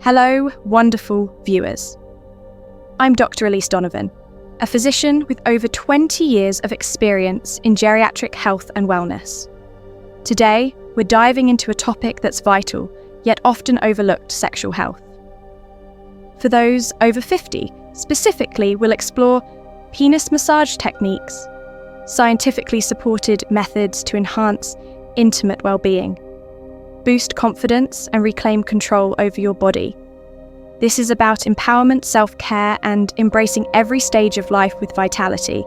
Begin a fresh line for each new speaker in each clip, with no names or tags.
Hello, wonderful viewers. I'm Dr Elise Donovan, a physician with over 20 years of experience in geriatric health and wellness. Today, we're diving into a topic that's vital, yet often overlooked: sexual health. For those over 50, specifically, we'll explore penis massage techniques, scientifically supported methods to enhance intimate well-being, boost confidence and reclaim control over your body. This is about empowerment, self-care, and embracing every stage of life with vitality.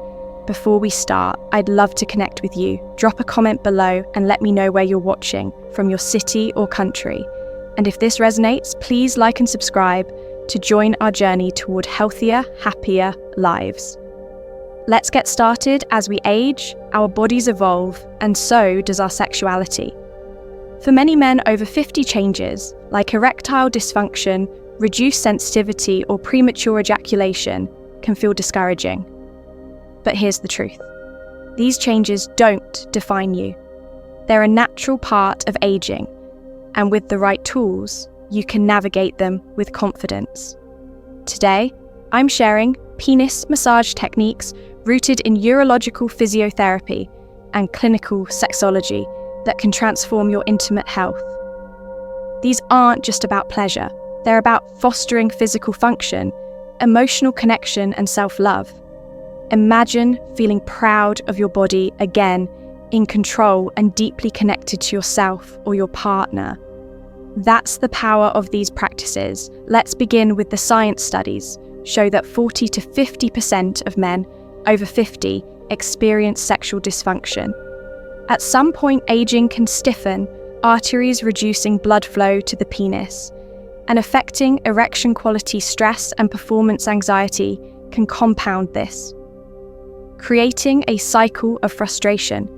Before we start, I'd love to connect with you. Drop a comment below and let me know where you're watching, from your city or country. And if this resonates, please like and subscribe to join our journey toward healthier, happier lives. Let's get started. As we age, our bodies evolve, and so does our sexuality. For many men over 50, changes like erectile dysfunction, reduced sensitivity, or premature ejaculation can feel discouraging. But here's the truth. These changes don't define you. They're a natural part of aging, and with the right tools, you can navigate them with confidence. Today, I'm sharing penis massage techniques rooted in urological physiotherapy and clinical sexology that can transform your intimate health. These aren't just about pleasure. They're about fostering physical function, emotional connection, and self-love. Imagine feeling proud of your body again, in control and deeply connected to yourself or your partner. That's the power of these practices. Let's begin with the science. Studies show that 40 to 50% of men over 50 experience sexual dysfunction. At some point, aging can stiffen arteries, reducing blood flow to the penis, and affecting erection quality. Stress and performance anxiety can compound this, creating a cycle of frustration.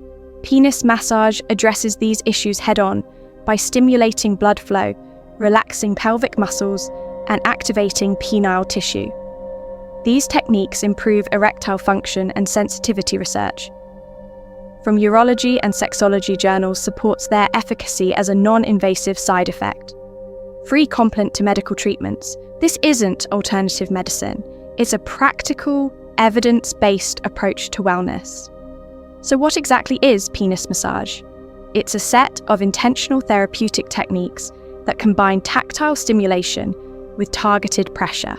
Penis massage addresses these issues head-on by stimulating blood flow, relaxing pelvic muscles, and activating penile tissue. These techniques improve erectile function, and sensitivity research from urology and sexology journals supports their efficacy as a non-invasive side effect. Free complement to medical treatments. This isn't alternative medicine. It's a practical, evidence-based approach to wellness. So what exactly is penis massage? It's a set of intentional therapeutic techniques that combine tactile stimulation with targeted pressure.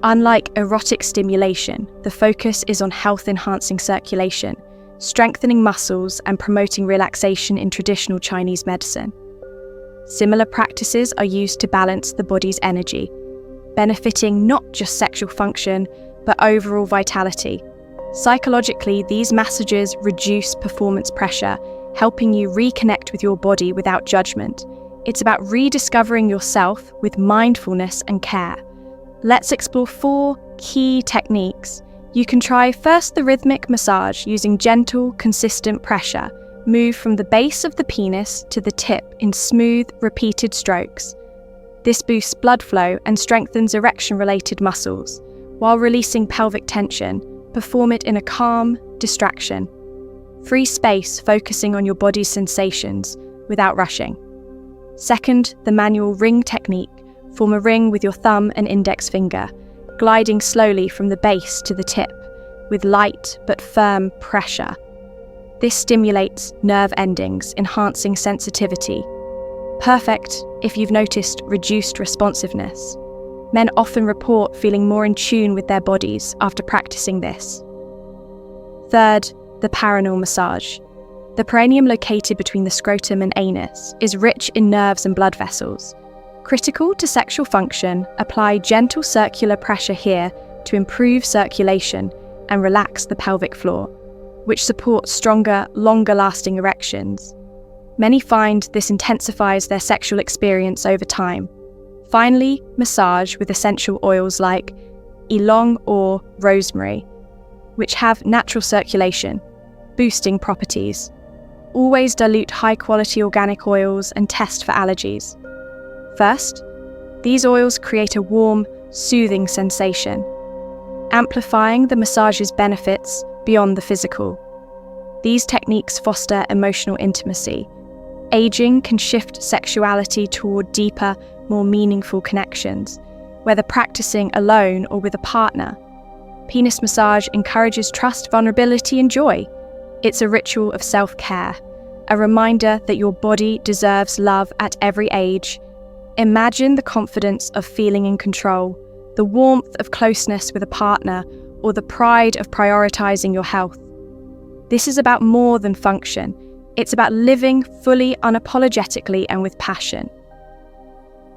Unlike erotic stimulation, the focus is on health-enhancing circulation, strengthening muscles, and promoting relaxation in traditional Chinese medicine. Similar practices are used to balance the body's energy, benefiting not just sexual function, but overall vitality. Psychologically, these massages reduce performance pressure, helping you reconnect with your body without judgment. It's about rediscovering yourself with mindfulness and care. Let's explore 4 key techniques. You can try first the rhythmic massage using gentle, consistent pressure. Move from the base of the penis to the tip in smooth, repeated strokes. This boosts blood flow and strengthens erection-related muscles, while releasing pelvic tension. Perform it in a calm distraction. Free space, focusing on your body's sensations without rushing. Second, the manual ring technique. Form a ring with your thumb and index finger, gliding slowly from the base to the tip, with light but firm pressure. This stimulates nerve endings, enhancing sensitivity. Perfect if you've noticed reduced responsiveness. Men often report feeling more in tune with their bodies after practicing this. Third, the perineal massage. The perineum, located between the scrotum and anus, is rich in nerves and blood vessels. Critical to sexual function, apply gentle circular pressure here to improve circulation and relax the pelvic floor, which supports stronger, longer-lasting erections. Many find this intensifies their sexual experience over time. Finally, massage with essential oils like ylang or rosemary, which have natural circulation, boosting properties. Always dilute high-quality organic oils and test for allergies. First, these oils create a warm, soothing sensation, amplifying the massage's benefits beyond the physical. These techniques foster emotional intimacy. Aging can shift sexuality toward deeper, more meaningful connections, whether practicing alone or with a partner. Penis massage encourages trust, vulnerability, and joy. It's a ritual of self-care, a reminder that your body deserves love at every age. Imagine the confidence of feeling in control, the warmth of closeness with a partner, or the pride of prioritizing your health. This is about more than function. It's about living fully, unapologetically, and with passion.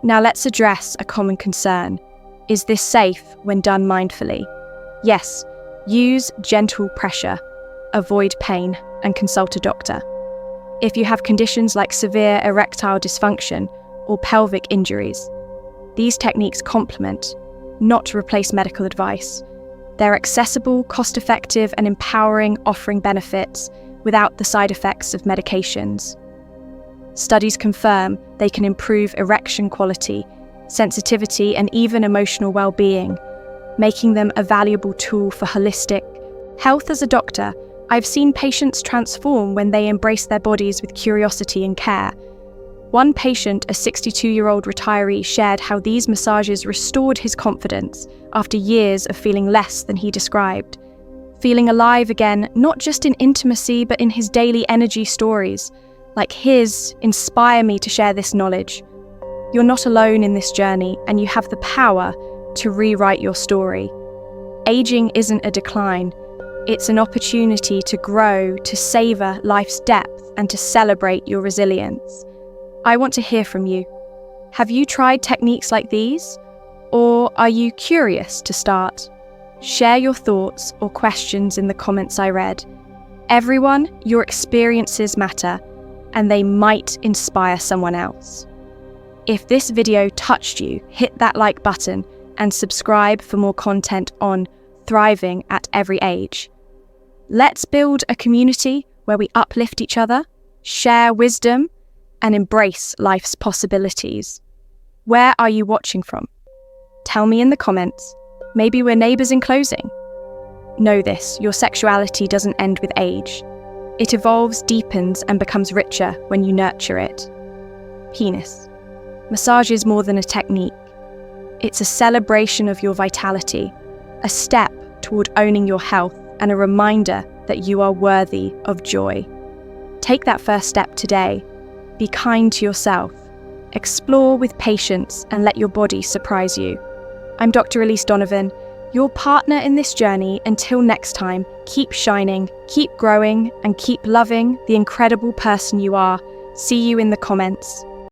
Now let's address a common concern. Is this safe when done mindfully? Yes, use gentle pressure, avoid pain, and consult a doctor. If you have conditions like severe erectile dysfunction or pelvic injuries, these techniques complement, not to replace medical advice. They're accessible, cost-effective, and empowering, offering benefits without the side effects of medications. Studies confirm they can improve erection quality, sensitivity, and even emotional well-being, making them a valuable tool for holistic health. As a doctor, I've seen patients transform when they embrace their bodies with curiosity and care. One patient, a 62-year-old retiree, shared how these massages restored his confidence after years of feeling less than he described. Feeling alive again, not just in intimacy, but in his daily energy. Stories like his inspire me to share this knowledge. You're not alone in this journey, and you have the power to rewrite your story. Aging isn't a decline. It's an opportunity to grow, to savor life's depth, and to celebrate your resilience. I want to hear from you. Have you tried techniques like these? Or are you curious to start? Share your thoughts or questions in the comments I read. Everyone, your experiences matter, and they might inspire someone else. If this video touched you, hit that like button and subscribe for more content on thriving at every age. Let's build a community where we uplift each other, share wisdom, and embrace life's possibilities. Where are you watching from? Tell me in the comments. Maybe we're neighbors in closing. Know this, your sexuality doesn't end with age. It evolves, deepens, and becomes richer when you nurture it. Penis. Massage is more than a technique. It's a celebration of your vitality, a step toward owning your health, and a reminder that you are worthy of joy. Take that first step today. Be kind to yourself. Explore with patience and let your body surprise you. I'm Dr. Elise Donovan, your partner in this journey. Until next time, keep shining, keep growing, and keep loving the incredible person you are. See you in the comments.